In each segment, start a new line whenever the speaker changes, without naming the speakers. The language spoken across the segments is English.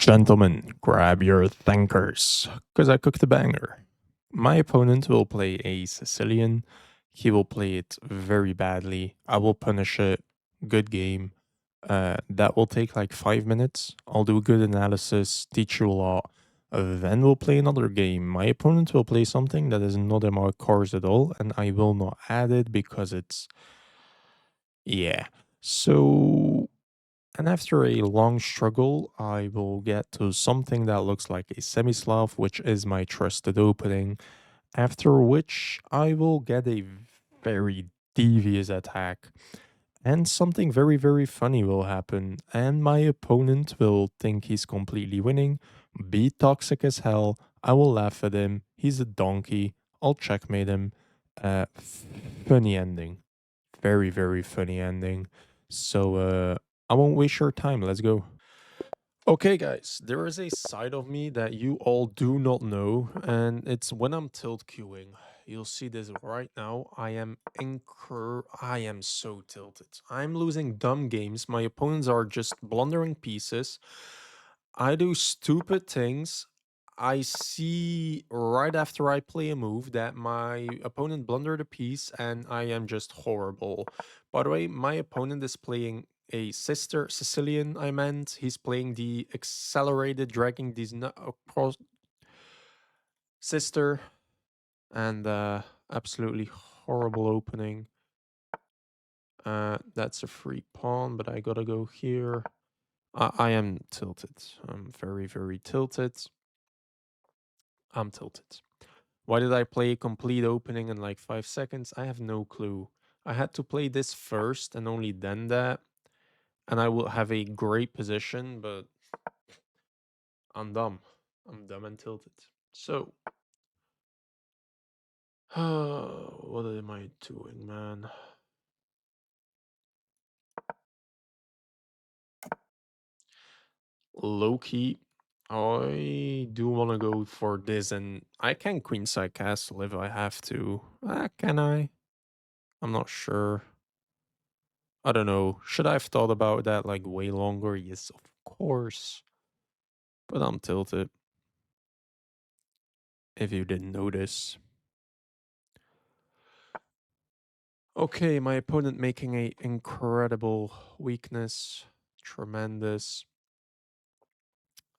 Gentlemen, grab your thankers, because I cooked a banger. My opponent will play a Sicilian. He will play it very badly. I will punish it. Good game. That will take like 5 minutes. I'll do a good analysis, teach you a lot. Then we'll play another game. My opponent will play something that is not in my cards at all, and I will not add it because it's. Yeah. So and after a long struggle, I will get to something that looks like a semi-Slav, which is my trusted opening, after which I will get a very devious attack. And something very, very funny will happen, and my opponent will think he's completely winning, be toxic as hell. I will laugh at him. He's a donkey. I'll checkmate him. Funny ending. Very, very funny ending. So, I won't waste your time. Let's go. Okay, guys, there is a side of me that you all do not know, and it's when I'm tilt queuing. You'll see this right now. I am so tilted. I'm losing dumb games. My opponents are just blundering pieces. I do stupid things. I see right after I play a move that my opponent blundered a piece, and I am just horrible. By the way, my opponent is playing a sister Sicilian, I meant. He's playing the accelerated, dragging these across sister, and absolutely horrible opening. That's a free pawn, but I gotta go here. I am tilted. I'm very, very tilted. I'm tilted. Why did I play a complete opening in like 5 seconds? I have no clue. I had to play this first and only then that, and I will have a great position, but I'm dumb. I'm dumb and tilted. So, what am I doing, man? Low key, I do want to go for this, and I can queenside castle if I have to. Can I? I'm not sure. I don't know. Should I have thought about that like way longer? Yes, of course. But I'm tilted. If you didn't notice. Okay, my opponent making a incredible weakness. Tremendous.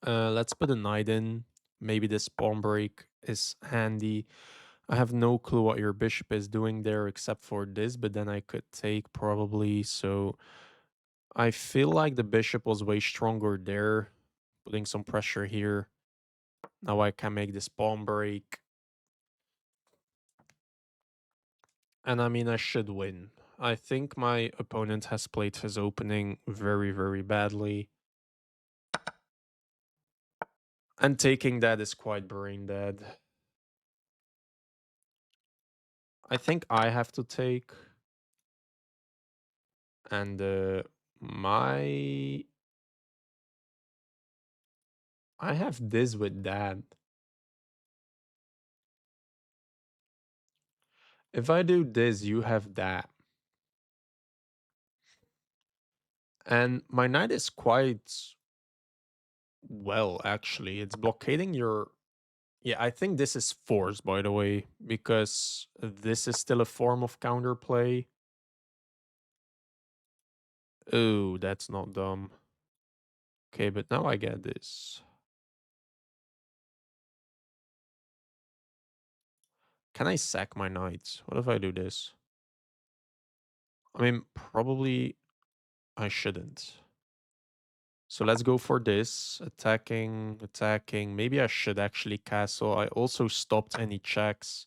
Let's put a knight in. Maybe this pawn break is handy. I have no clue what your bishop is doing there except for this, but then I could take probably. So I feel like the bishop was way stronger there, putting some pressure here. Now I can make this pawn break. And I mean, I should win. I think my opponent has played his opening very, very badly. And taking that is quite brain dead. I think I have to take. And my I have this with that. If I do this, you have that. And my knight is quite well, actually. It's blockading your. Yeah, I think this is forced, by the way, because this is still a form of counterplay. Oh, that's not dumb. Okay, but now I get this. Can I sack my knights? What if I do this? I mean, probably I shouldn't. So let's go for this. Attacking, attacking. Maybe I should actually castle. I also stopped any checks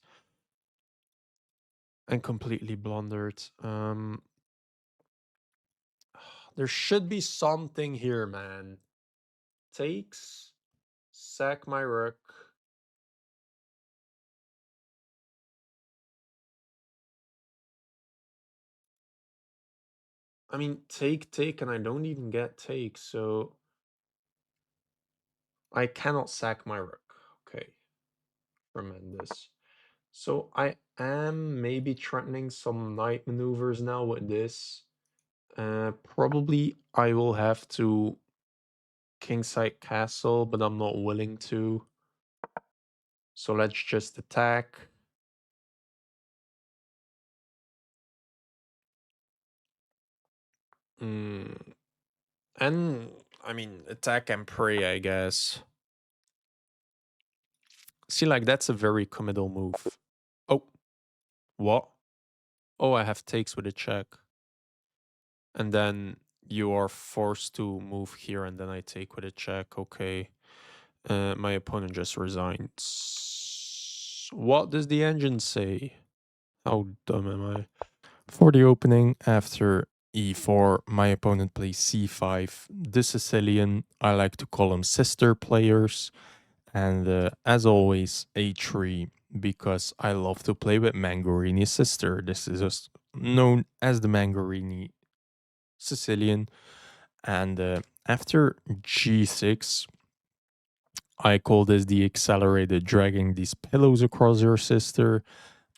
and completely blundered. There should be something here, man. Takes, sack my rook. I mean, take, and I don't even get take, so I cannot sack my rook. Okay, tremendous. So I am maybe threatening some knight maneuvers now with this. Probably I will have to kingside castle, but I'm not willing to. So let's just attack. Mm, and I mean, attack and pray, I guess. See, like that's a very committal move. Oh, what? Oh, I have takes with a check. And then you are forced to move here, and then I take with a check. Okay. My opponent just resigns. What does the engine say? How dumb am I? For the opening, after e4, my opponent plays c5. The Sicilian, I like to call them sister players. And as always, a3, because I love to play with Mangarini's sister. This is just known as the Mangarini Sicilian. And after g6, I call this the accelerated dragging these pillows across your sister.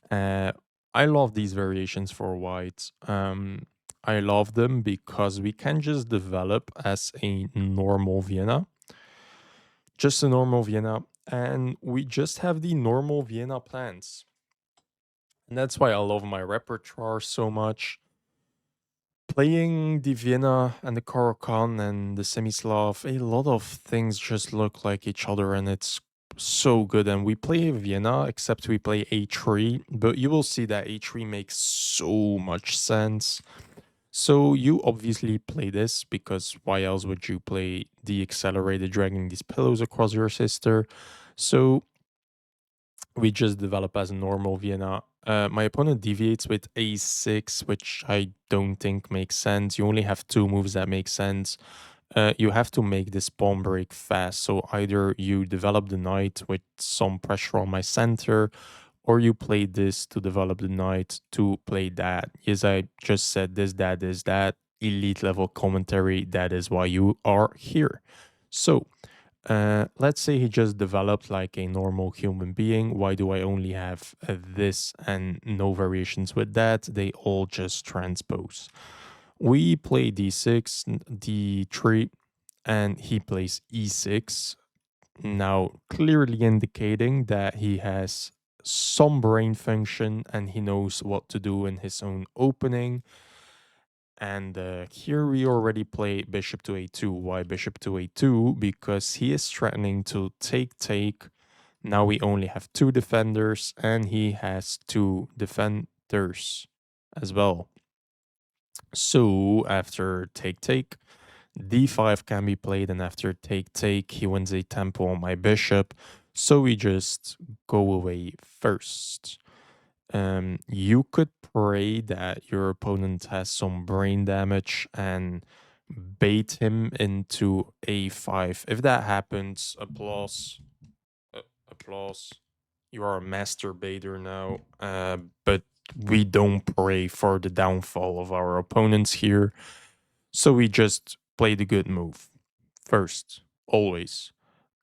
Uh, I love these variations for white. I love them because we can just develop as a normal Vienna, just a normal Vienna, and we just have the normal Vienna plans. And that's why I love my repertoire so much. Playing the Vienna and the Caracan and the Semislav, a lot of things just look like each other and it's so good. And we play Vienna, except we play a3, but you will see that a3 makes so much sense. So you obviously play this because why else would you play the accelerated dragging these pillows across your sister? So we just develop as a normal Vienna. My opponent deviates with a6, which I don't think makes sense. You only have two moves that make sense. You have to make this pawn break fast. So either you develop the knight with some pressure on my center, or you play this to develop the knight to play that. Yes, I just said this, that is that. Elite level commentary. That is why you are here. So let's say he just developed like a normal human being. Why do I only have this and no variations with that? They all just transpose. We play d6, d3, and he plays e6. Now, clearly indicating that he has some brain function and he knows what to do in his own opening. And here we already play bishop to a2. Why bishop to a2? Because he is threatening to take. Now we only have two defenders and he has two defenders as well. So after take, d5 can be played, and after take, he wins a tempo on my bishop. So we just go away first. You could pray that your opponent has some brain damage and bait him into a5. If that happens, applause, applause. You are a master baiter now, but we don't pray for the downfall of our opponents here. So we just play the good move first, always.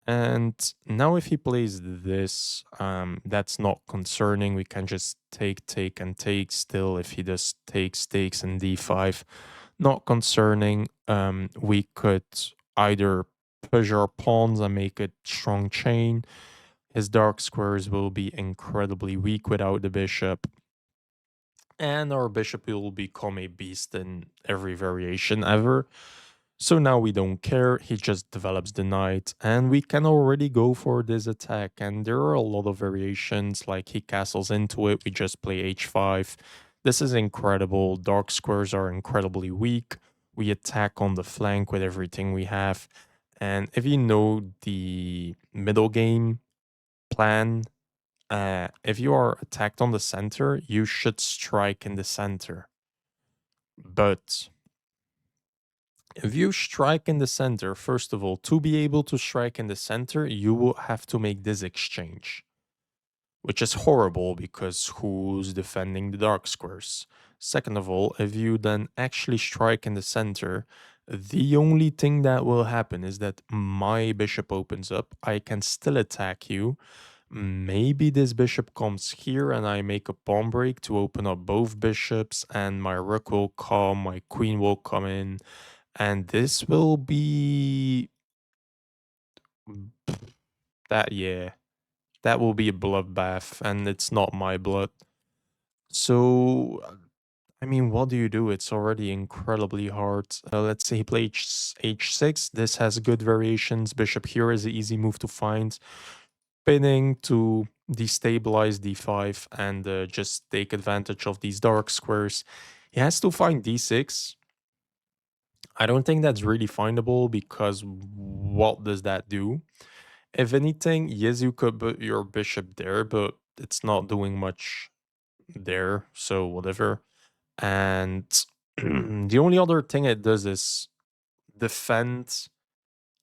And now if he plays this, that's not concerning. We can just take, and take still. If he does takes and d5, not concerning. We could either push our pawns and make a strong chain. His dark squares will be incredibly weak without the bishop. And our bishop will become a beast in every variation ever. So now we don't care, he just develops the knight, and we can already go for this attack. And there are a lot of variations, like he castles into it, we just play h5. This is incredible, dark squares are incredibly weak. We attack on the flank with everything we have. And if you know the middle game plan, if you are attacked on the center, you should strike in the center. But if you strike in the center, first of all, to be able to strike in the center, you will have to make this exchange, which is horrible because who's defending the dark squares? Second of all, if you then actually strike in the center, the only thing that will happen is that my bishop opens up. I can still attack you. Maybe this bishop comes here and I make a pawn break to open up both bishops, and my rook will come, my queen will come in, and this will be Mm, That, yeah, that will be a bloodbath, and it's not my blood. So, I mean, what do you do? It's already incredibly hard. Let's say he played h6. This has good variations. Bishop here is an easy move to find. Pinning to destabilize d5 and just take advantage of these dark squares. He has to find d6. I don't think that's really findable because what does that do? If anything, yes, you could put your bishop there, but it's not doing much there, so whatever. And the only other thing it does is defend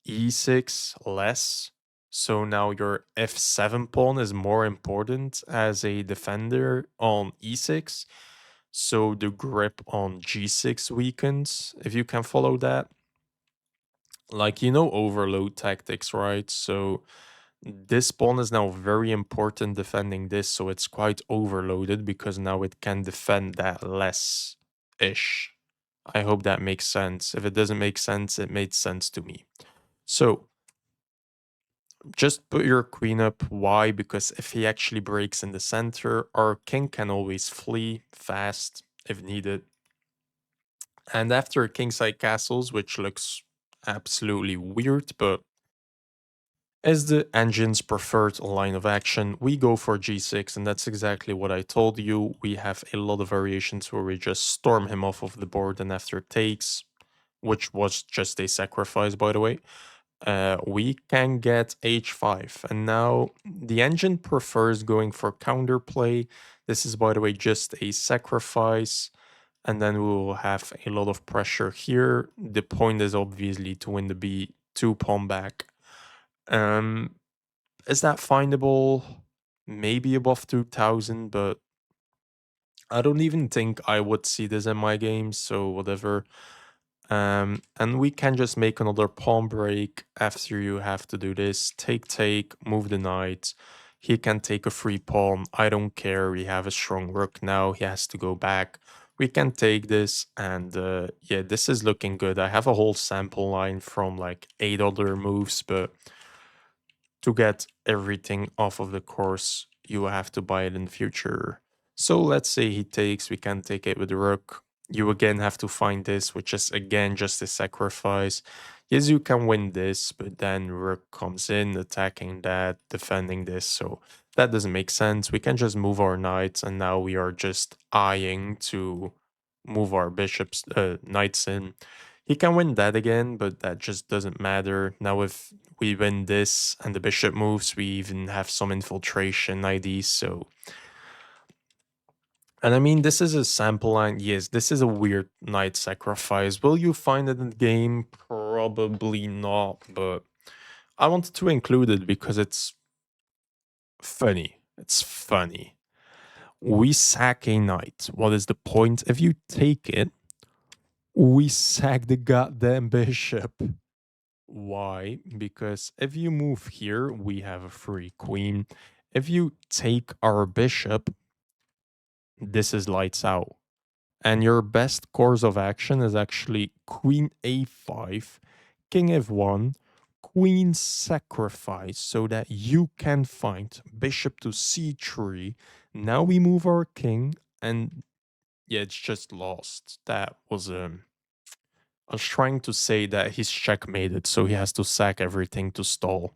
e6 less. So now your f7 pawn is more important as a defender on e6. So the grip on g6 weakens, if you can follow that. Like, overload tactics, right? So this pawn is now very important defending this, so it's quite overloaded because now it can defend that less ish. I hope that makes sense. If it doesn't make sense, it made sense to me. So just put your queen up. Why? Because if he actually breaks in the center, our king can always flee fast if needed. And after kingside castles, which looks absolutely weird, but as the engine's preferred line of action, we go for g6, and that's exactly what I told you. We have a lot of variations where we just storm him off of the board, and after takes, which was just a sacrifice, by the way, we can get h5. And now the engine prefers going for counterplay. This is, by the way, just a sacrifice, and then we will have a lot of pressure here. The point is obviously to win the b2 pawn back. Um, is that findable? Maybe above 2000, but I don't even think I would see this in my game, so whatever. And we can just make another pawn break after you have to do this. Take, move the knight. He can take a free pawn. I don't care. We have a strong rook now. He has to go back. We can take this, and yeah, this is looking good. I have a whole sample line from like 8 other moves, but to get everything off of the course, you will have to buy it in the future. So let's say he takes, we can take it with the rook. You again have to find this, which is again just a sacrifice. Yes, you can win this, but then rook comes in, attacking that, defending this. So that doesn't make sense. We can just move our knights, and now we are just eyeing to move our bishops, knights in. He can win that again, but that just doesn't matter. Now, if we win this and the bishop moves, we even have some infiltration IDs. So, and I mean, this is a sample line. Yes, this is a weird knight sacrifice. Will you find it in the game? Probably not, but I wanted to include it because it's funny. It's funny. We sack a knight. What is the point? If you take it, we sack the goddamn bishop. Why? Because if you move here, we have a free queen. If you take our bishop, this is lights out. And your best course of action is actually queen a5, king f1, queen sacrifice, so that you can find bishop to c3. Now we move our king, and yeah, it's just lost. That was I was trying to say that he's checkmated, so he has to sack everything to stall.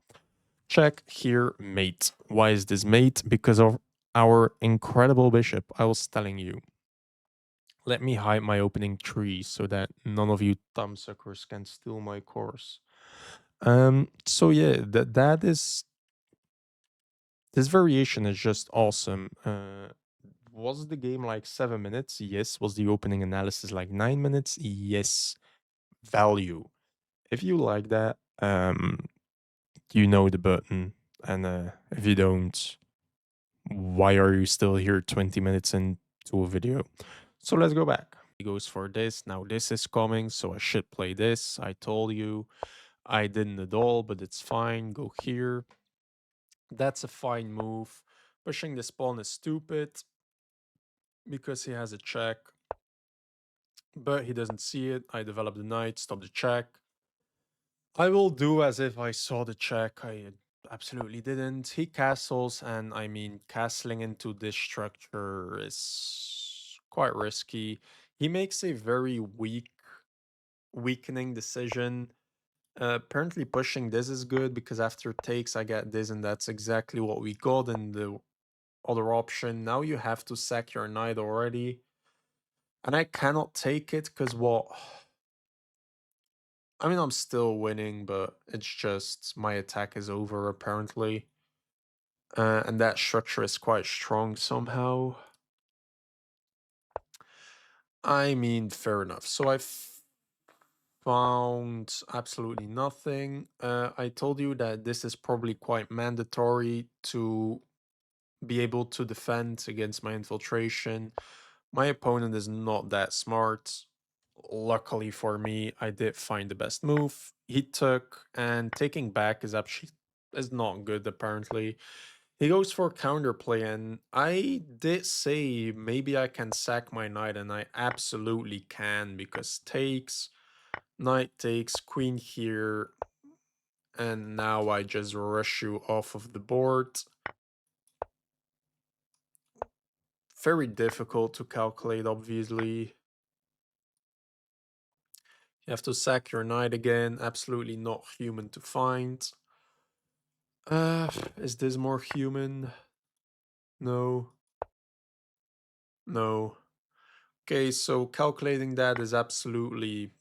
Check here, mate. Why is this mate? Because of our incredible bishop. I was telling you. Let me hide my opening tree so that none of you thumbsuckers can steal my course. So yeah, that is this variation is just awesome. Was the game like 7 minutes? Yes. Was the opening analysis like 9 minutes? Yes. Value. If you like that, you know the button, and if you don't, why are you still here 20 minutes into a video? So let's go back. He goes for this. Now this is coming, so I should play this. I told you I didn't at all, but it's fine. Go here. That's a fine move. Pushing this pawn is stupid because he has a check, but he doesn't see it. I develop the knight, stop the check. I will do as if I saw the check. I absolutely didn't. He castles, and I mean, castling into this structure is quite risky. He makes a very weakening decision. Apparently, pushing this is good because after takes, I get this, and that's exactly what we got in the other option. Now you have to sack your knight already, and I cannot take it because well, I mean, I'm still winning, but it's just my attack is over apparently. And that structure is quite strong somehow. I mean, fair enough. So found absolutely nothing. I told you that this is probably quite mandatory to be able to defend against my infiltration. My opponent is not that smart. Luckily for me, I did find the best move. He took, and taking back is actually is not good apparently. He goes for counterplay, and I did say maybe I can sack my knight, and I absolutely can because takes, knight takes, queen here, and now I just rush you off of the board. Very difficult to calculate, obviously. You have to sack your knight again, absolutely not human to find. Is this more human? No. No. Okay, so calculating that is absolutely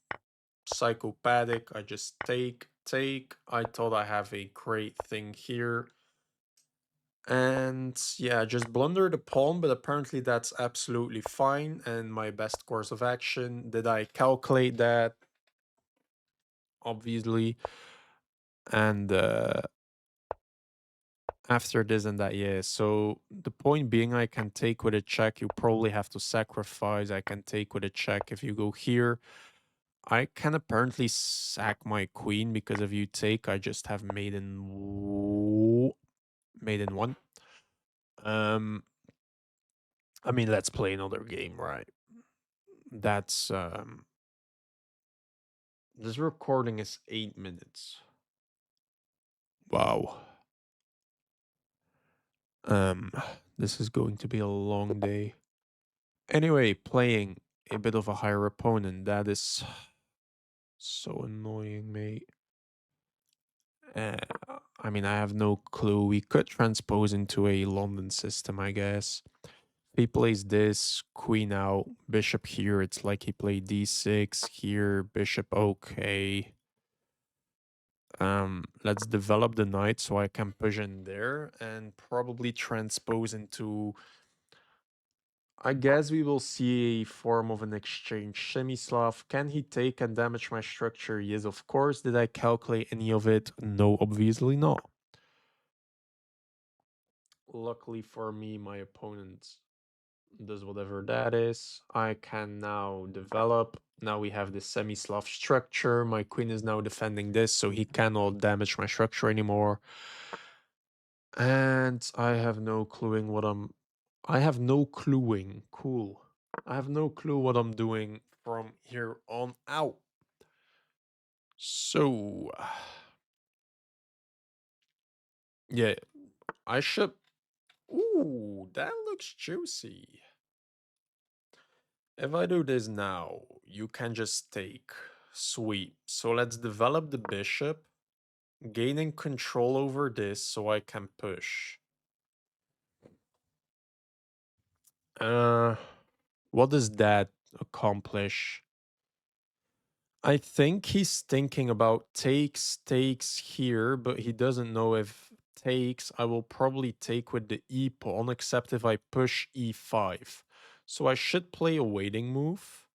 psychopathic. I just take. I thought I have a great thing here. And yeah, just blunder the pawn, but apparently that's absolutely fine and my best course of action. Did I calculate that? Obviously. And after this and that, yeah. So the point being, I can take with a check. You probably have to sacrifice. I can take with a check if you go here. I can apparently sack my queen because if you take, I just have maiden one. Um, I mean, let's play another game, right? That's this recording is 8 minutes. Wow. Um, this is going to be a long day. Anyway, playing a bit of a higher opponent. That is so annoying, mate. Uh, I mean, I have no clue. We could transpose into a London system, I guess. He plays this, queen out, bishop here. It's like he played d6 here, bishop okay. Let's develop the knight so I can push in there and probably transpose into. I guess we will see a form of an exchange. Shemislav, can he take and damage my structure? Yes, of course. Did I calculate any of it? No, obviously not. Luckily for me, my opponent does whatever that is. I can now develop. Now we have the semi-Slav structure. My queen is now defending this, so he cannot damage my structure anymore. And I have no cluing what I'm. I have no cluing. Cool. I have no clue what I'm doing from here on out. So, yeah, I should. Ooh, that looks juicy. If I do this now, you can just take. Sweet. So let's develop the bishop, gaining control over this so I can push. Uh, what does that accomplish? I think he's thinking about takes here, but he doesn't know if takes. I will probably take with the e pawn, except if I push e5. So I should play a waiting move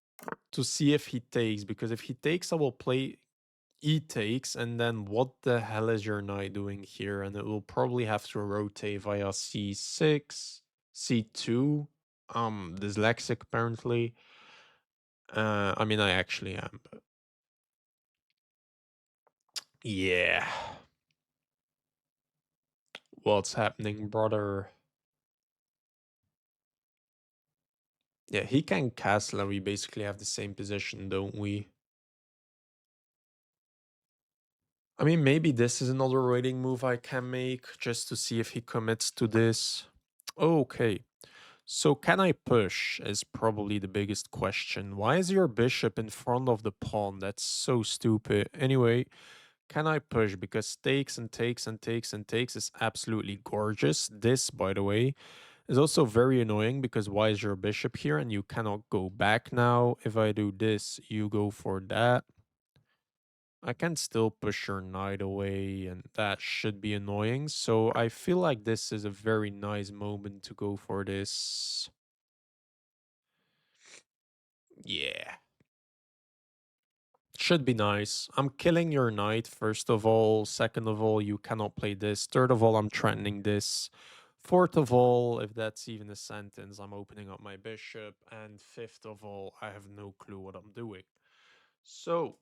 to see if he takes, because if he takes, I will play e takes, and then what the hell is your knight doing here? And it will probably have to rotate via c6, c2. Dyslexic apparently. I mean, I actually am, but yeah. What's happening, brother? Yeah, he can castle, and we basically have the same position, don't we? I mean, maybe this is another raiding move I can make just to see if he commits to this. Okay. So can I push is probably the biggest question. Why is your bishop in front of the pawn? That's so stupid. Anyway, can I push? Because takes and takes and takes and takes is absolutely gorgeous. This, by the way, is also very annoying because why is your bishop here and you cannot go back now? If I do this, you go for that. I can still push your knight away, and that should be annoying. So I feel like this is a very nice moment to go for this. Yeah. Should be nice. I'm killing your knight, first of all. Second of all, you cannot play this. Third of all, I'm threatening this. Fourth of all, if that's even a sentence, I'm opening up my bishop. And fifth of all, I have no clue what I'm doing. So,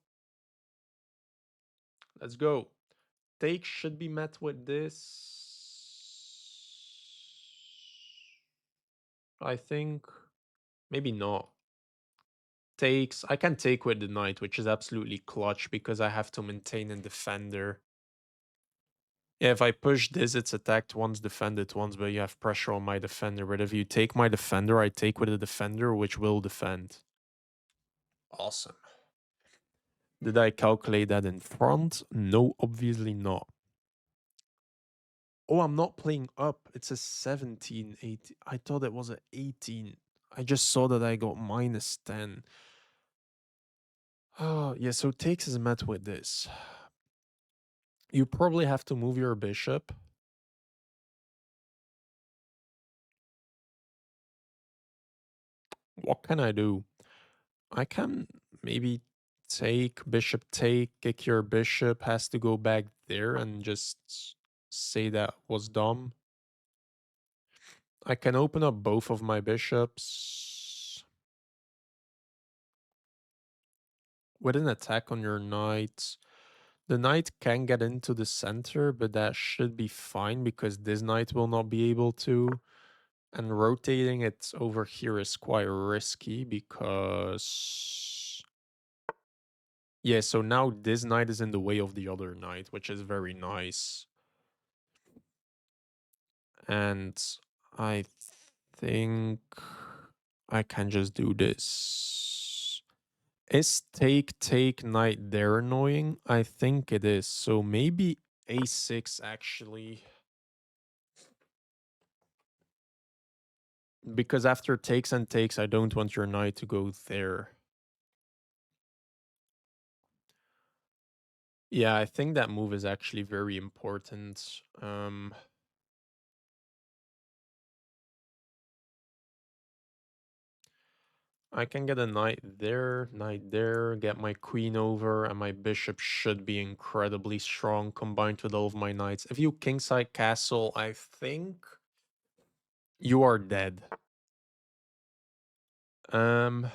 let's go. Take should be met with this. I think. Maybe not. Takes. I can take with the knight, which is absolutely clutch because I have to maintain a defender. Yeah, if I push this, it's attacked once, defended once, but you have pressure on my defender. But if you take my defender, I take with a defender, which will defend. Awesome. Did I calculate that in front? No, obviously not. Oh, I'm not playing up. It's a 17, 18. I thought it was an 18. I just saw that I got minus 10. Oh, yeah, so takes is met with this. You probably have to move your bishop. What can I do? I can maybe take bishop take, kick your bishop, has to go back there and just say that was dumb. I can open up both of my bishops with an attack on your knight. The knight can get into the center, but that should be fine because this knight will not be able to. And rotating it over here is quite risky because... Yeah, so now this knight is in the way of the other knight, which is very nice. And I think I can just do this. Is take knight there annoying? I think it is. So maybe a6 actually. Because after takes and takes, I don't want your knight to go there. Yeah, I think that move is actually very important. I can get a knight there, get my queen over, and my bishop should be incredibly strong combined with all of my knights. If you kingside castle, I think you are dead. Um.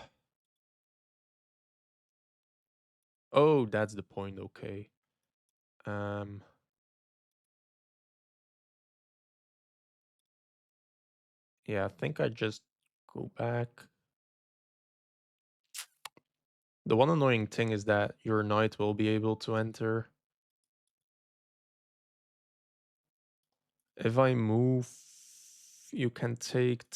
Oh, that's the point. Okay. Um. Yeah, I think I just go back. The one annoying thing is that your knight will be able to enter. If I move, you can take,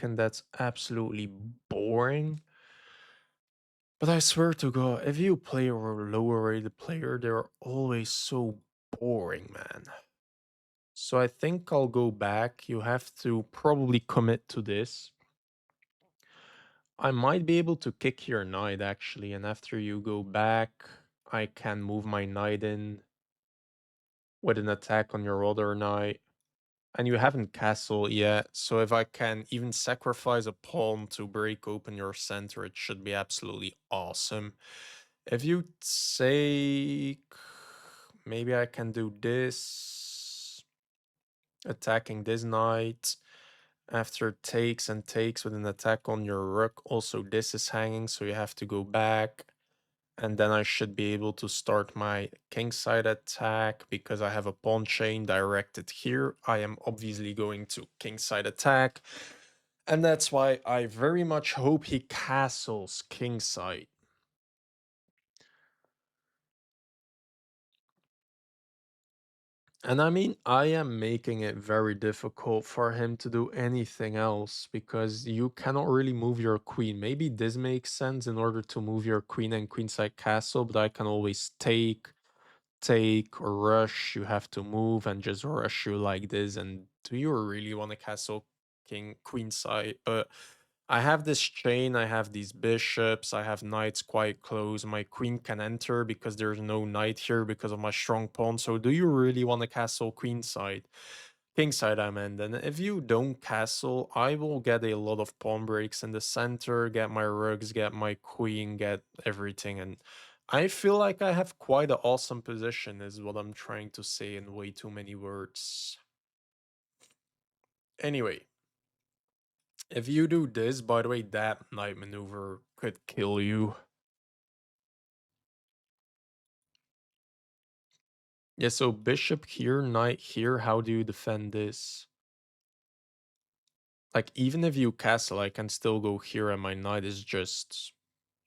and that's absolutely boring. But I swear to God, if you play a lower rated player, they're always so boring, man. So I think I'll go back. You have to probably commit to this. I might be able to kick your knight actually, and after you go back, I can move my knight in with an attack on your other knight. And you haven't castle yet, so if I can even sacrifice a pawn to break open your center, it should be absolutely awesome. If you take, maybe I can do this, attacking this knight. After takes and takes with an attack on your rook, also this is hanging, so you have to go back. And then I should be able to start my kingside attack because I have a pawn chain directed here. I am obviously going to kingside attack. And that's why I very much hope he castles kingside. And I mean, I am making it very difficult for him to do anything else because you cannot really move your queen. Maybe this makes sense in order to move your queen and queenside castle, but I can always take or rush. You have to move and just rush you like this. And do you really want a castle king queenside? But I have this chain, I have these bishops, I have knights quite close. My queen can enter because there's no knight here because of my strong pawn. So do you really want a castle queenside? Kingside, I meant. And if you don't castle, I will get a lot of pawn breaks in the center, get my rooks, get my queen, get everything. And I feel like I have quite an awesome position, is what I'm trying to say in way too many words. Anyway, if you do this, by the way, that knight maneuver could kill you. Yeah, so bishop here, knight here, how do you defend this? Like, even if you castle, I can still go here and my knight is just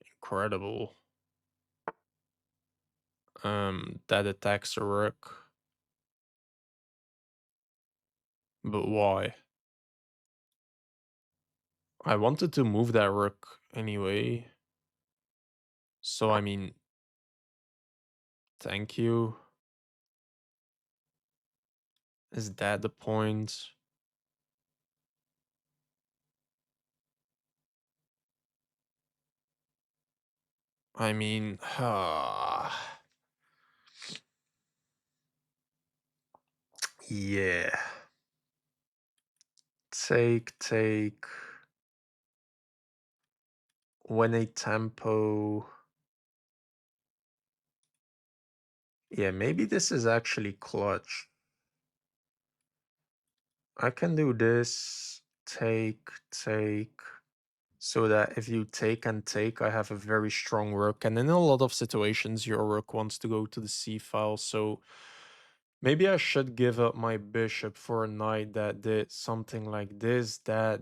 incredible. That attacks a rook. But why? I wanted to move that rook anyway. So, I mean, thank you. Is that the point? I mean, yeah. Take. When a tempo. Yeah, maybe this is actually clutch. I can do this. Take. So that if you take and take, I have a very strong rook. And in a lot of situations, your rook wants to go to the c file. So maybe I should give up my bishop for a knight that did something like this, that,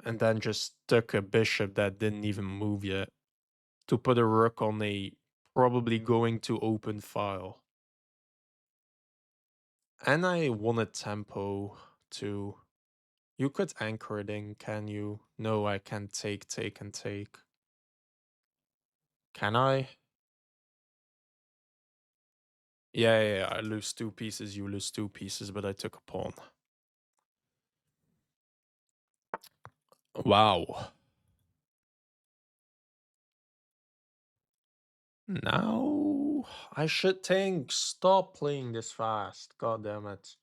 and then just took a bishop that didn't even move yet to put a rook on a probably going to open file. And I won a tempo too. You could anchor it in, can you? No, I can take, and take. Can I? Yeah, I lose 2 pieces, you lose 2 pieces, but I took a pawn. Wow. Now I should think, stop playing this fast. God damn it.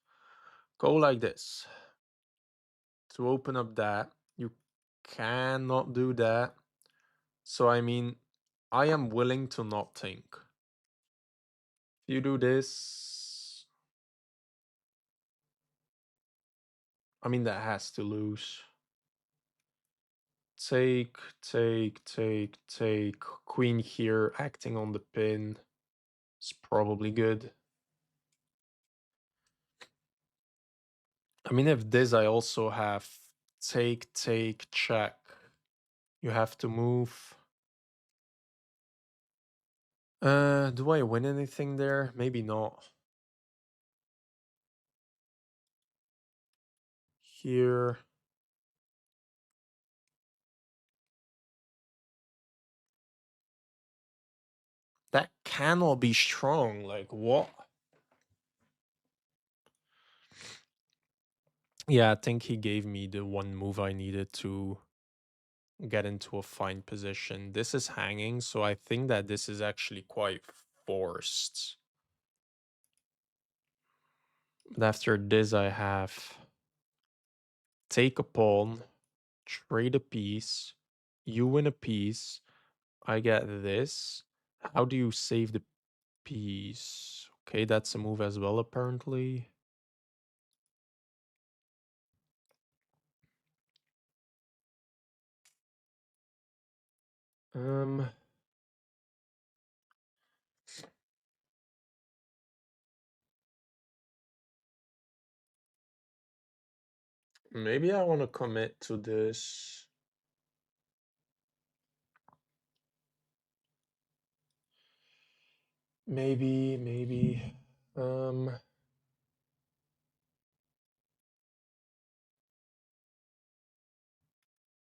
Go like this. To open up that, you cannot do that. So I mean, I am willing to not think. If you do this, I mean, that has to lose. Take. Queen here, acting on the pin. It's probably good. I mean, if this, I also have take, check. You have to move. Do I win anything there? Maybe not. Here. That cannot be strong. Like, what? Yeah, I think he gave me the one move I needed to get into a fine position. This is hanging, so I think that this is actually quite forced. But after this, I have take a pawn, trade a piece, you win a piece, I get this. How do you save the piece? Okay, that's a move as well, apparently. Um, Maybe I want to commit to this. Maybe.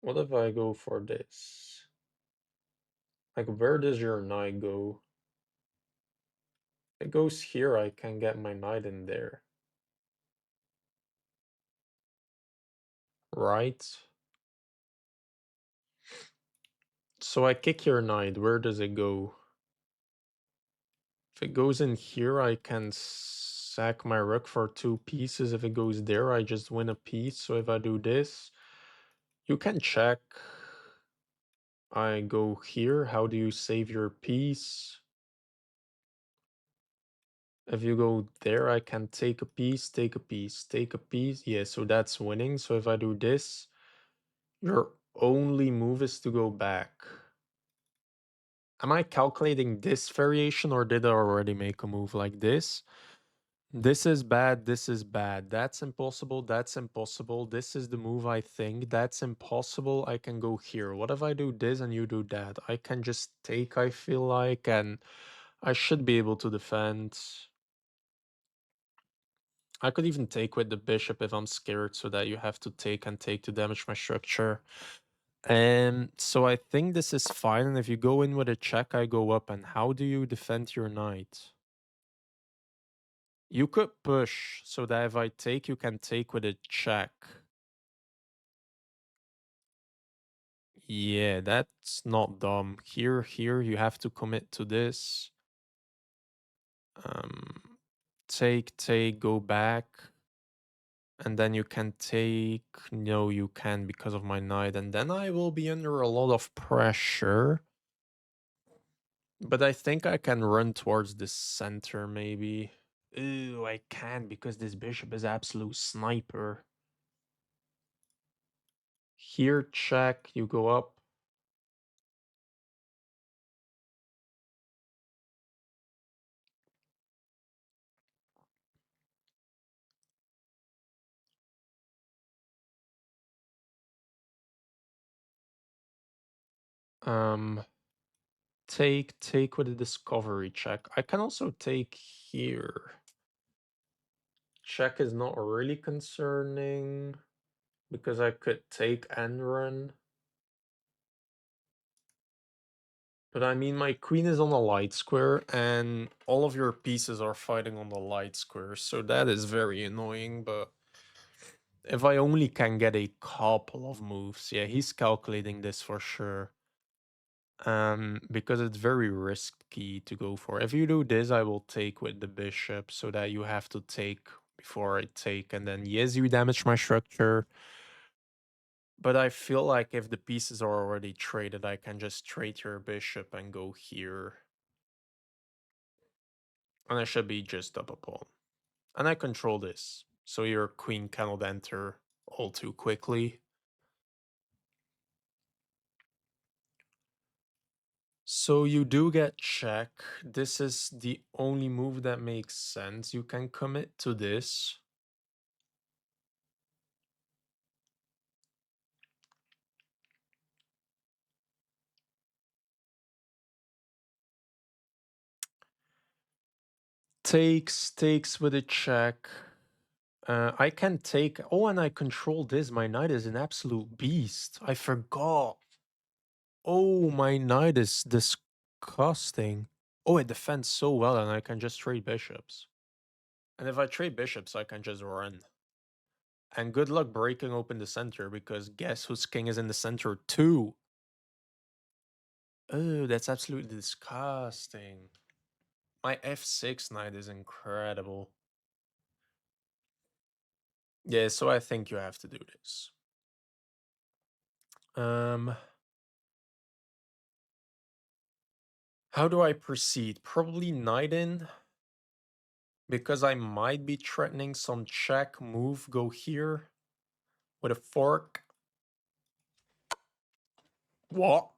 What if I go for this? Like, where does your knight go? If it goes here, I can get my knight in there. Right? So I kick your knight. Where does it go? If it goes in here, I can sack my rook for 2 pieces. If it goes there, I just win a piece. So if I do this, you can check. I go here. How do you save your piece? If you go there, I can take a piece, take a piece, take a piece. Yeah, so that's winning. So if I do this, your only move is to go back. Am I calculating this variation or did I already make a move like this? This is bad, this is bad. That's impossible, that's impossible. This is the move I think. That's impossible. I can go here. What if I do this and you do that? I can just take, I feel like, and I should be able to defend. I could even take with the bishop if I'm scared so that you have to take and take to damage my structure. And so I think this is fine. And if you go in with a check, I go up. And how do you defend your knight? You could push so that if I take, you can take with a check. Yeah, that's not dumb. Here, you have to commit to this. Um, take, go back. And then you can take, no, you can because of my knight. And then I will be under a lot of pressure. But I think I can run towards the center, maybe. Ooh, I can't because this bishop is absolute sniper. Here, check, you go up. Um, take with a discovery check. I can also take here. Check is not really concerning because I could take and run. But I mean, my queen is on a light square, and all of your pieces are fighting on the light square, so that is very annoying, but if I only can get a couple of moves, yeah, he's calculating this for sure. Because it's very risky to go for. If you do this, I will take with the bishop, so that you have to take before I take, and then yes, you damage my structure. But I feel like if the pieces are already traded, I can just trade your bishop and go here. And I should be just up a pawn. And I control this, so your queen cannot enter all too quickly. So you do get check. This is the only move that makes sense. You can commit to this. Takes with a check. I can take. Oh, and I control this. My knight is an absolute beast. I forgot. Oh, my knight is disgusting. Oh, it defends so well, and I can just trade bishops. And if I trade bishops, I can just run. And good luck breaking open the center, because guess whose king is in the center too? Oh, that's absolutely disgusting. My f6 knight is incredible. Yeah, so I think you have to do this. How do I proceed? Probably knight in, because I might be threatening some check move, go here with a fork. What?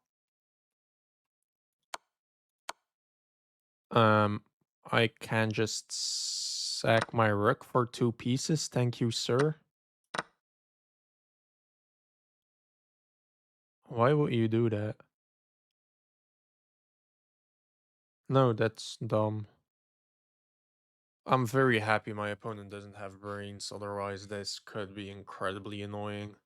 Um, I can just sack my rook for 2 pieces. Thank you, sir. Why would you do that? No, that's dumb. I'm very happy my opponent doesn't have brains, otherwise this could be incredibly annoying.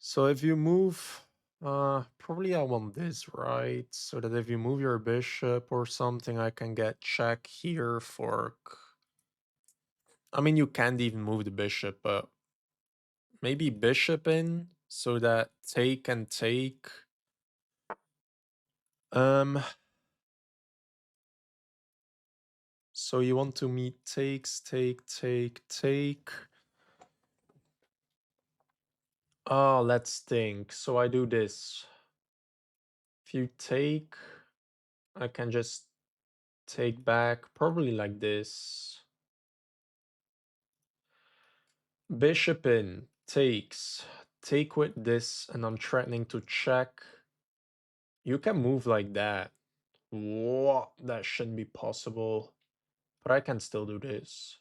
So if you move, probably I want this, right? So that if you move your bishop or something, I can get check here, fork. I mean, you can't even move the bishop, but maybe bishop in so that take and take. Um, so you want to meet takes, take, take, take. Oh, let's think. So I do this. If you take, I can just take back, probably like this. Bishop in, takes, take with this, and I'm threatening to check. You can move like that. What? That shouldn't be possible. But I can still do this.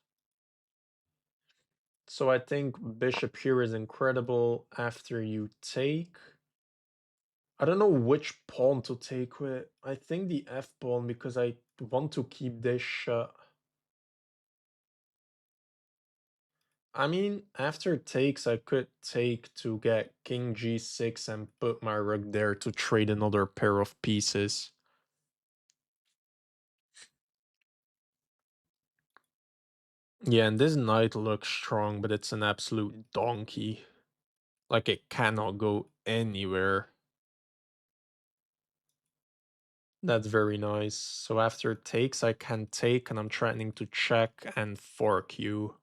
So I think bishop here is incredible after you take. I don't know which pawn to take with. I think the f pawn because I want to keep this shut. I mean, after takes, I could take to get king g6 and put my rook there to trade another pair of pieces. Yeah, and this knight looks strong, but it's an absolute donkey. Like, it cannot go anywhere. That's very nice. So after takes, I can take, and I'm threatening to check and fork you.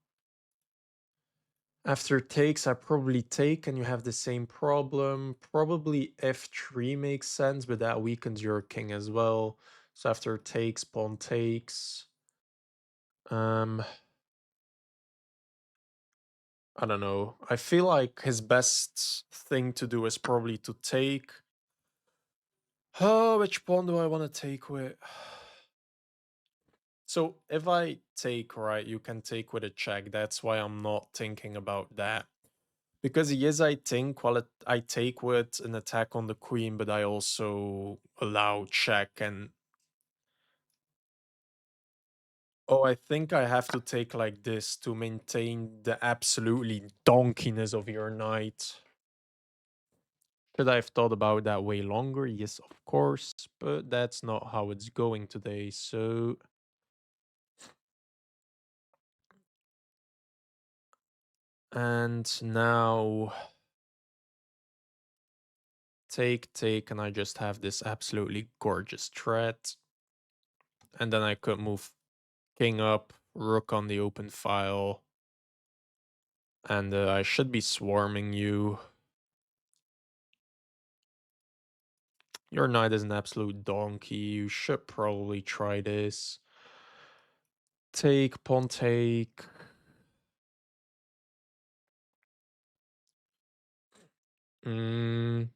After takes, I probably take, and you have the same problem. Probably f3 makes sense, but that weakens your king as well. So after takes, pawn takes. Um, I don't know. I feel like his best thing to do is probably to take. Oh, which pawn do I want to take with? So if I take, right, you can take with a check. That's why I'm not thinking about that. Because yes, I think while I take with an attack on the queen, but I also allow check and oh, I think I have to take like this to maintain the absolutely donkeyness of your knight. Could I have thought about that way longer? Yes, of course, but that's not how it's going today. So and now take, and I just have this absolutely gorgeous threat. And then I could move king up, rook on the open file, and I should be swarming you. Your knight is an absolute donkey. You should probably try this. Take, pawn take. Mm,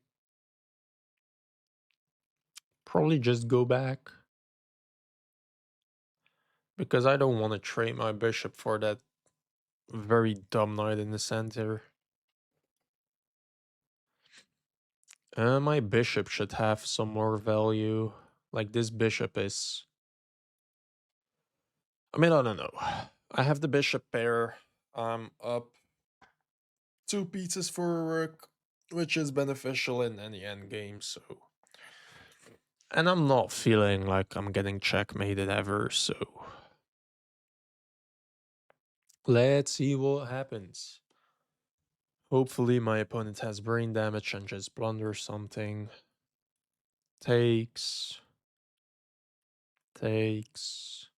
probably just go back. Because I don't want to trade my bishop for that very dumb knight in the center. My bishop should have some more value. Like this bishop is. I mean, I don't know. I have the bishop pair. I'm up 2 pieces for a rook, which is beneficial in any endgame, so. And I'm not feeling like I'm getting checkmated ever, so. Let's see what happens. Hopefully, my opponent has brain damage and just blunders something. Takes. Takes.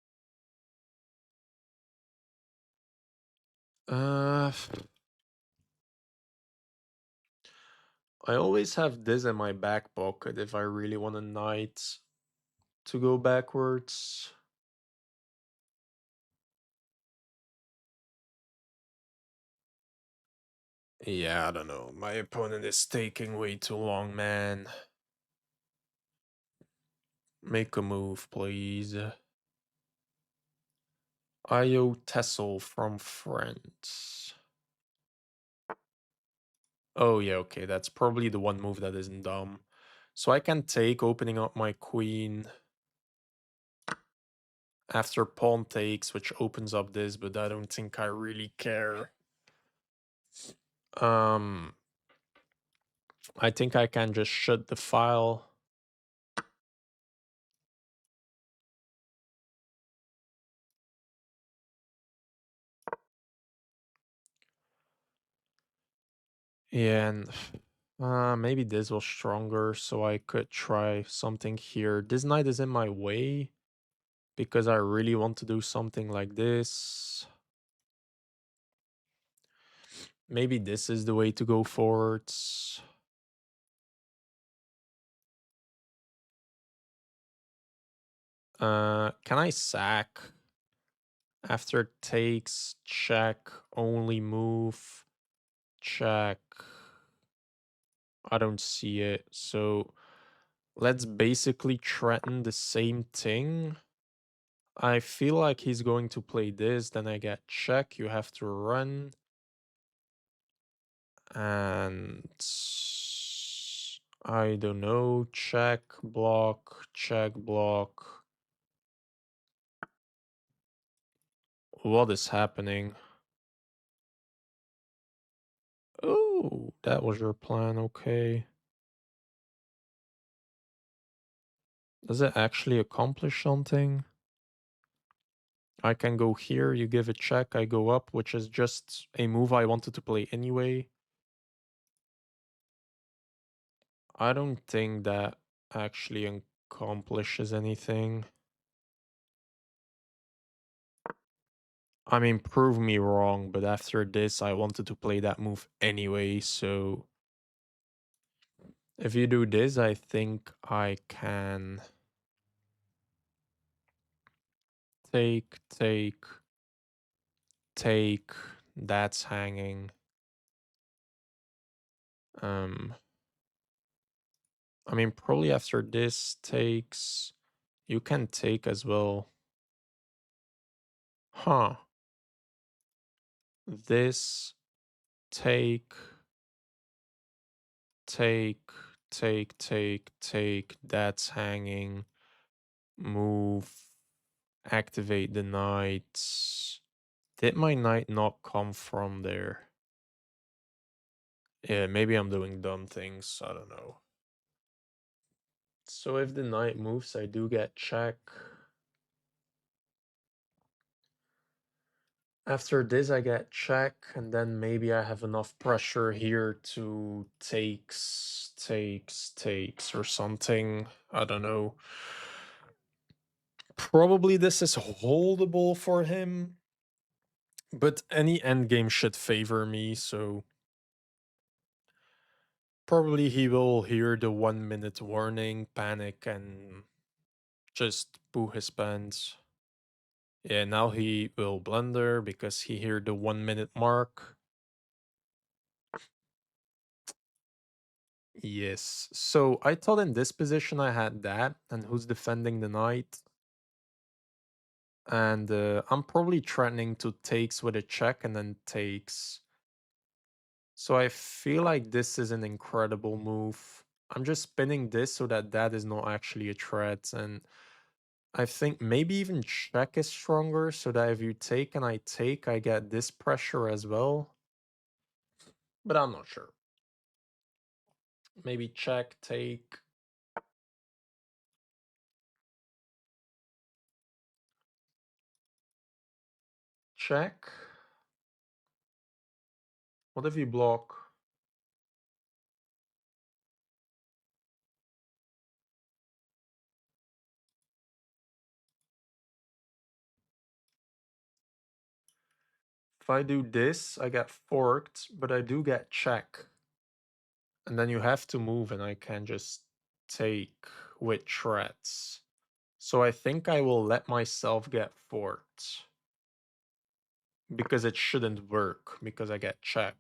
Uh, I always have this in my back pocket if I really want a knight to go backwards. Yeah, I don't know. My opponent is taking way too long, man. Make a move, please. Io Tessel from France. Oh, yeah, okay. That's probably the one move that isn't dumb. So I can take opening up my queen after pawn takes, which opens up this, but I don't think I really care. Um, I think I can just shut the file. Yeah, and maybe this was stronger, so I could try something here. This knight is in my way because I really want to do something like this. Maybe this is the way to go forwards. Can I sack? After takes, check, only move, check. I don't see it. So let's basically threaten the same thing. I feel like he's going to play this, then I get check, you have to run. And I don't know, check, block, check, block. What is happening? Oh, that was your plan, okay. Does it actually accomplish something? I can go here, you give a check, I go up, which is just a move I wanted to play anyway. I don't think that actually accomplishes anything. I mean, prove me wrong, but after this, I wanted to play that move anyway, so if you do this, I think I can take, take, take, that's hanging. Um, I mean, probably after this takes, you can take as well. Huh. This, take, take, take, that's hanging. Move, activate the knights. Did my knight not come from there? Yeah, maybe I'm doing dumb things. I don't know. So if the knight moves, I do get check. After this, I get check, and then maybe I have enough pressure here to takes, or something. I don't know. Probably this is holdable for him, but any endgame should favor me, so probably he will hear the 1 minute warning, panic, and just boo his pants. Yeah, now he will blunder because he heard the 1 minute mark. Yes. So I thought in this position I had that, and who's defending the knight. And I'm probably threatening to takes with a check and then takes. So I feel like this is an incredible move. I'm just spinning this so that that is not actually a threat. And I think maybe even check is stronger so that if you take and I take, I get this pressure as well. But I'm not sure. Maybe check, take. Check. What if you block? If I do this, I get forked, but I do get check. And then you have to move and I can just take with threats. So I think I will let myself get forked. Because it shouldn't work, because I get check.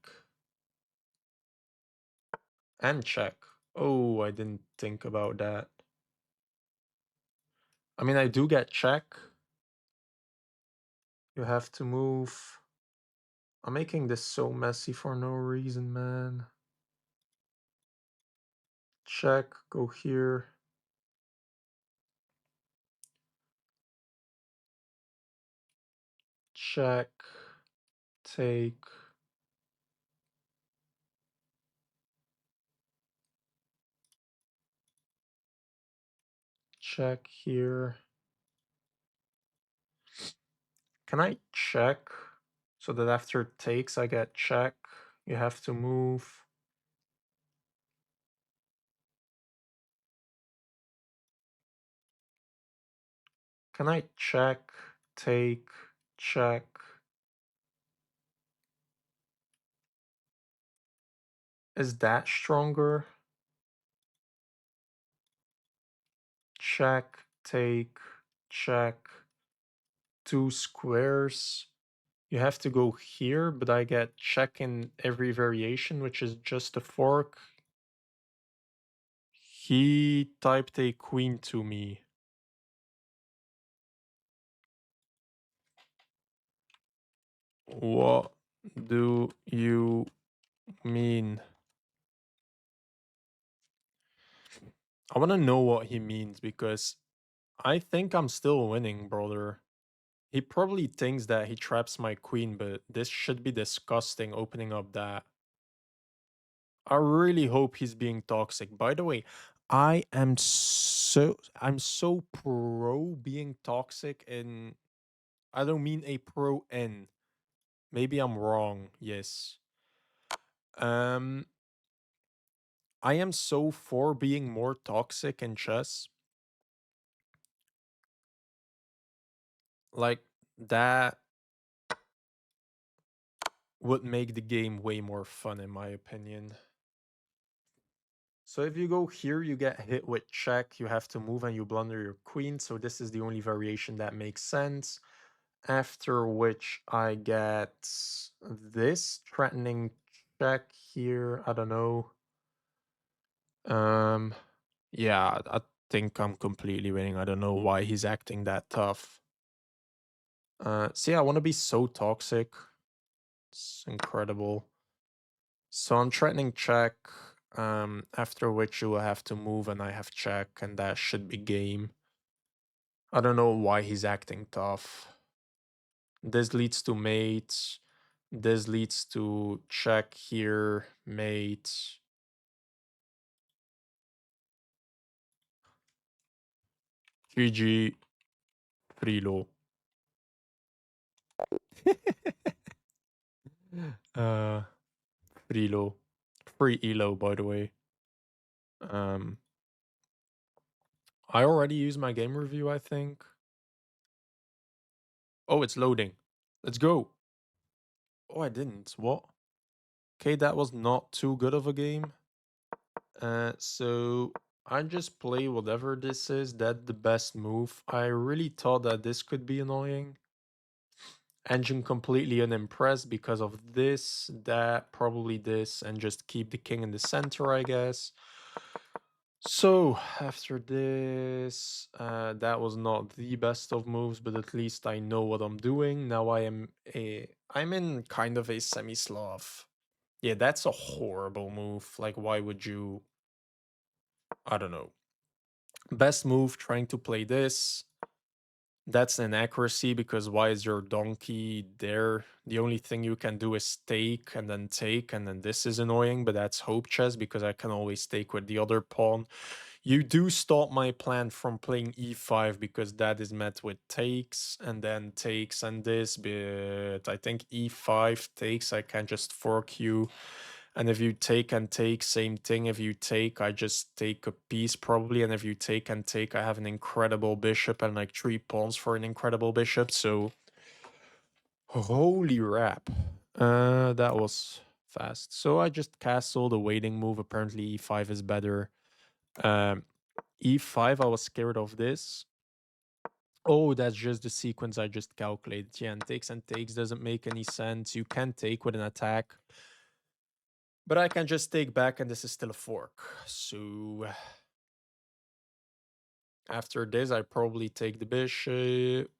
And check. Oh, I didn't think about that. I mean, I do get check. You have to move. I'm making this so messy for no reason, man. Check, go here. Check, take. check here. Can I check so that after takes I get check? You have to move. Can I check, take, check? Is that stronger? Check, take, check. Two squares. You have to go here, but I get check in every variation, which is just a fork. He typed a queen to me. What do you mean? I want to know what he means because I think I'm still winning, brother. He probably thinks that he traps my queen, but this should be disgusting opening up that. I really hope he's being toxic. By the way, I'm so pro being toxic and I don't mean a pro N. Maybe I'm wrong. Yes. Um I am so for being more toxic in chess. Like that would make the game way more fun in my opinion. So if you go here, you get hit with check, you have to move and you blunder your queen. So this is the only variation that makes sense. After which I get this threatening check here. I don't know. Um, yeah, I think I'm completely winning. I don't know why he's acting that tough. See, I want to be so toxic. It's incredible. So I'm threatening check, after which you will have to move and I have check, and that should be game. I don't know why he's acting tough. This leads to mate. This leads to check here, mate. GG, Frilo. uh, Frilo. Free elo, by the way. Um, I already used my game review, I think. Oh, it's loading. Let's go. Oh, I didn't. What? Okay, that was not too good of a game. So I just play whatever this is. That's the best move. I really thought that this could be annoying. Engine completely unimpressed because of this, that, probably this, and just keep the king in the center, I guess. So after this, that was not the best of moves, but at least I know what I'm doing. Now I'm in kind of a semi-Slav. Yeah, that's a horrible move. Like, why would you? I don't know. Best move, trying to play this. That's an accuracy because why is your donkey there? The only thing you can do is take and then this is annoying, but that's hope chess because I can always take with the other pawn. You do stop my plan from playing e5 because that is met with takes and then takes and this, but I think e5 takes, I can just fork you. And if you take and take, same thing. If you take, I just take a piece probably. And if you take and take, I have an incredible bishop and like 3 pawns for an incredible bishop. So, holy rap. That was fast. So I just castled a waiting move. Apparently e5 is better. Um, e5, I was scared of this. Oh, that's just the sequence I just calculated. Yeah, and takes doesn't make any sense. You can take with an attack. But I can just take back and this is still a fork. So after this, I probably take the bishop.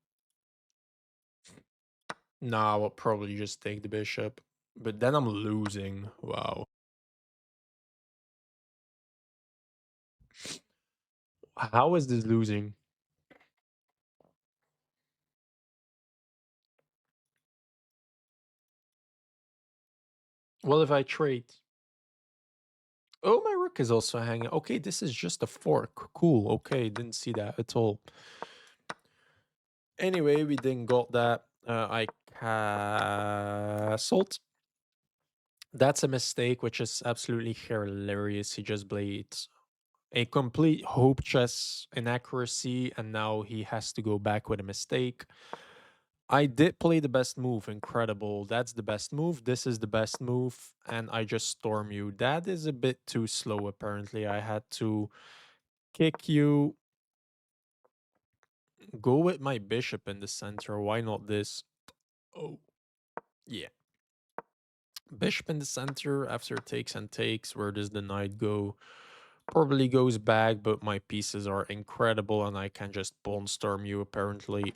No, I'll probably just take the bishop. But then I'm losing. Wow. How is this losing? Well, if I trade. Oh, my rook is also hanging. Okay, this is just a fork. Cool. Okay, didn't see that at all. Anyway, we didn't got that. I castled. That's a mistake, which is absolutely hilarious. He just played a complete hope chess inaccuracy, and now he has to go back with a mistake. I did play the best move, incredible. That's the best move. This is the best move, and I just storm you. That is a bit too slow, apparently. I had to kick you, go with my bishop in the center. Why not this? Oh, yeah. Bishop in the center after takes and takes. Where does the knight go? Probably goes back, but my pieces are incredible and I can just pawn storm you apparently.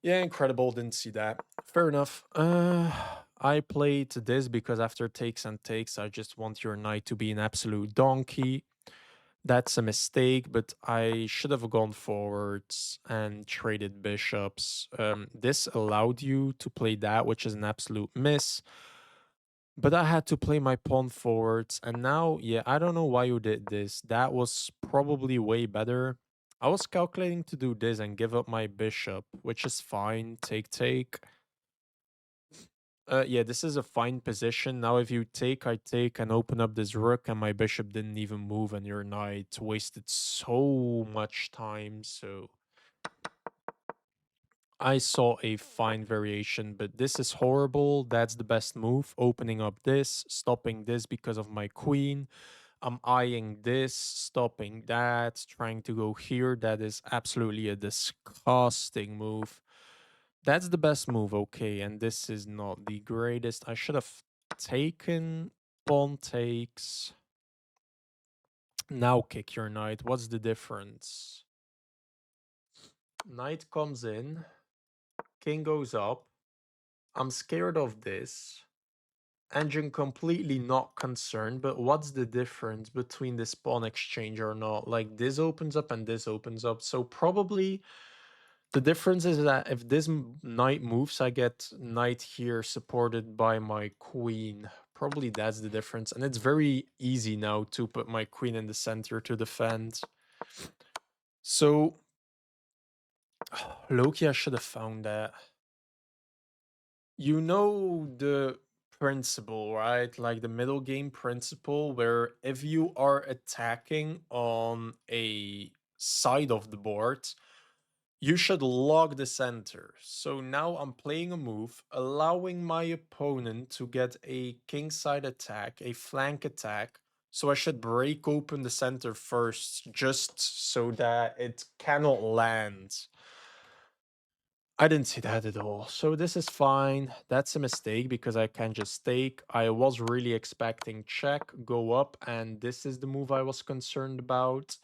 Yeah, incredible. Didn't see that. Fair enough. I played this because after takes and takes, I just want your knight to be an absolute donkey. That's a mistake, but I should have gone forwards and traded bishops. This allowed you to play that, which is an absolute miss. But I had to play my pawn forwards, and now, yeah, I don't know why you did this. That was probably way better. I was calculating to do this and give up my bishop, which is fine. Take, take. Yeah, this is a fine position. Now, if you take, I take and open up this rook, and my bishop didn't even move, and your knight wasted so much time. So I saw a fine variation, but this is horrible. That's the best move. Opening up this, stopping this because of my queen. I'm eyeing this, stopping that, trying to go here. That is absolutely a disgusting move. That's the best move, okay, and this is not the greatest. I should have taken pawn takes. Now kick your knight. What's the difference? Knight comes in, king goes up. I'm scared of this. Engine completely not concerned, but what's the difference between this pawn exchange or not? Like this opens up and this opens up. So probably the difference is that if this knight moves, I get knight here supported by my queen. Probably that's the difference. And it's very easy now to put my queen in the center to defend. So Loki, I should have found that. You know the principle, right? Like the middle game principle, where if you are attacking on a side of the board, you should log the center. So now I'm playing a move, allowing my opponent to get a kingside attack, a flank attack. So I should break open the center first, just so that it cannot land. I didn't see that at all. So this is fine. That's a mistake because I can just take. I was really expecting check, go up, and this is the move I was concerned about.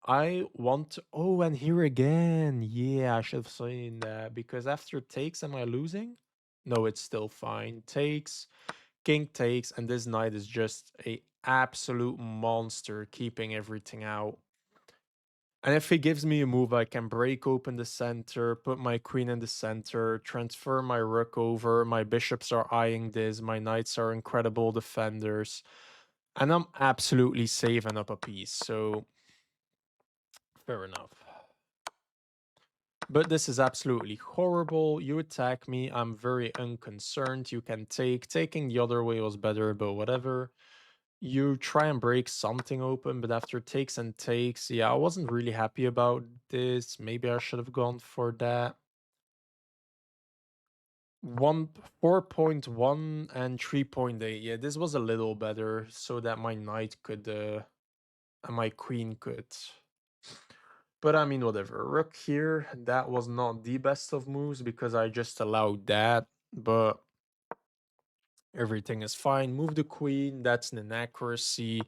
I want to, oh, and here again. Yeah, I should have seen that because after takes, am I losing? No, it's still fine. Takes, king takes, and this knight is just a absolute monster keeping everything out. And if he gives me a move, I can break open the center, put my queen in the center, transfer my rook over. My bishops are eyeing this. My knights are incredible defenders. And I'm absolutely saving up a piece. So, fair enough. But this is absolutely horrible. You attack me. I'm very unconcerned. You can take. Taking the other way was better, but whatever. You try and break something open, but after takes and takes, yeah, I wasn't really happy about this. Maybe I should have gone for that. 4.1 and 3.8. Yeah, this was a little better so that my knight could and my queen could. But I mean, whatever. Rook here, that was not the best of moves because I just allowed that, but everything is fine. Move the queen, that's an inaccuracy.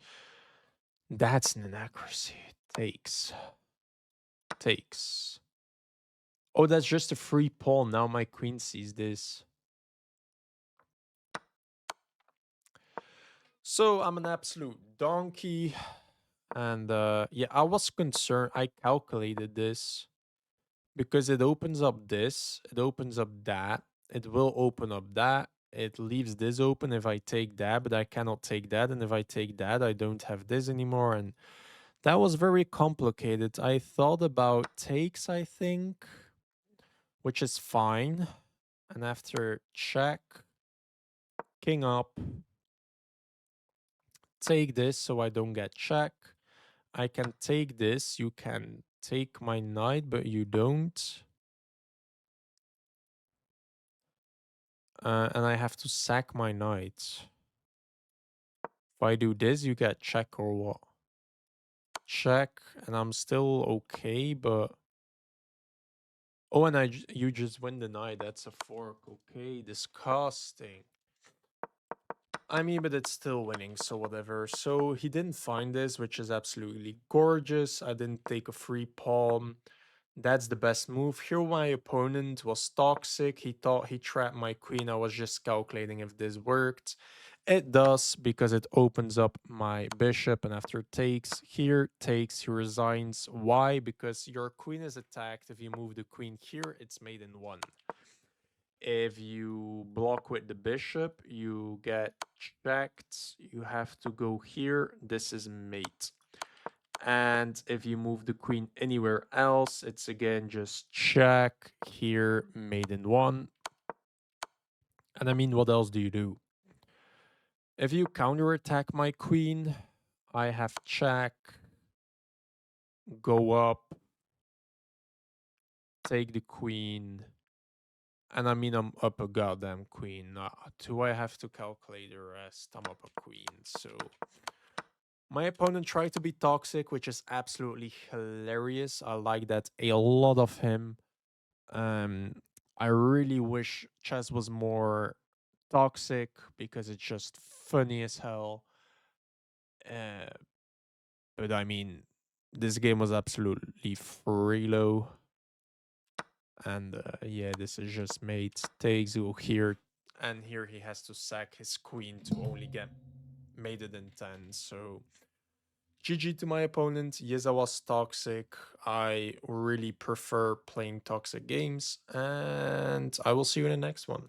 That's an inaccuracy. Takes. Takes. Oh, that's just a free pawn. Now my queen sees this. So I'm an absolute donkey. And yeah, I was concerned. I calculated this because it opens up this, it opens up that, it will open up that. it leaves this open if I take that, but I cannot take that. And if I take that, I don't have this anymore. And that was very complicated. I thought about takes, I think, which is fine. And after check, king up, take this so I don't get check. I can take this. You can take my knight, but you don't. And I have to sack my knight. If I do this, you get check or what? Check, and I'm still okay, but oh, and you just win the knight. That's a fork. Okay, disgusting. I mean, but it's still winning, so whatever. So he didn't find this, which is absolutely gorgeous. I didn't take a free pawn. That's the best move. Here, my opponent was toxic. He thought he trapped my queen. I was just calculating if this worked. It does because it opens up my bishop, and after takes, here takes, he resigns. Why? Because your queen is attacked. If you move the queen here, it's made in one. If you block with the bishop, you get checked. You have to go here. This is mate. And if you move the queen anywhere else, it's again just check here, mate in one. And I mean, what else do you do? If you counterattack my queen, I have check, go up, take the queen, and I mean, I'm up a goddamn queen. Do I have to calculate the rest? I'm up a queen, so my opponent tried to be toxic, which is absolutely hilarious. I like that a lot of him. Um, I really wish chess was more toxic because it's just funny as hell. Uh, but I mean, this game was absolutely freelo. And yeah, this is just mate takes you here. And here he has to sack his queen to only get mated in 10. So GG to my opponent. Yes, I was toxic. I really prefer playing toxic games. And I will see you in the next one.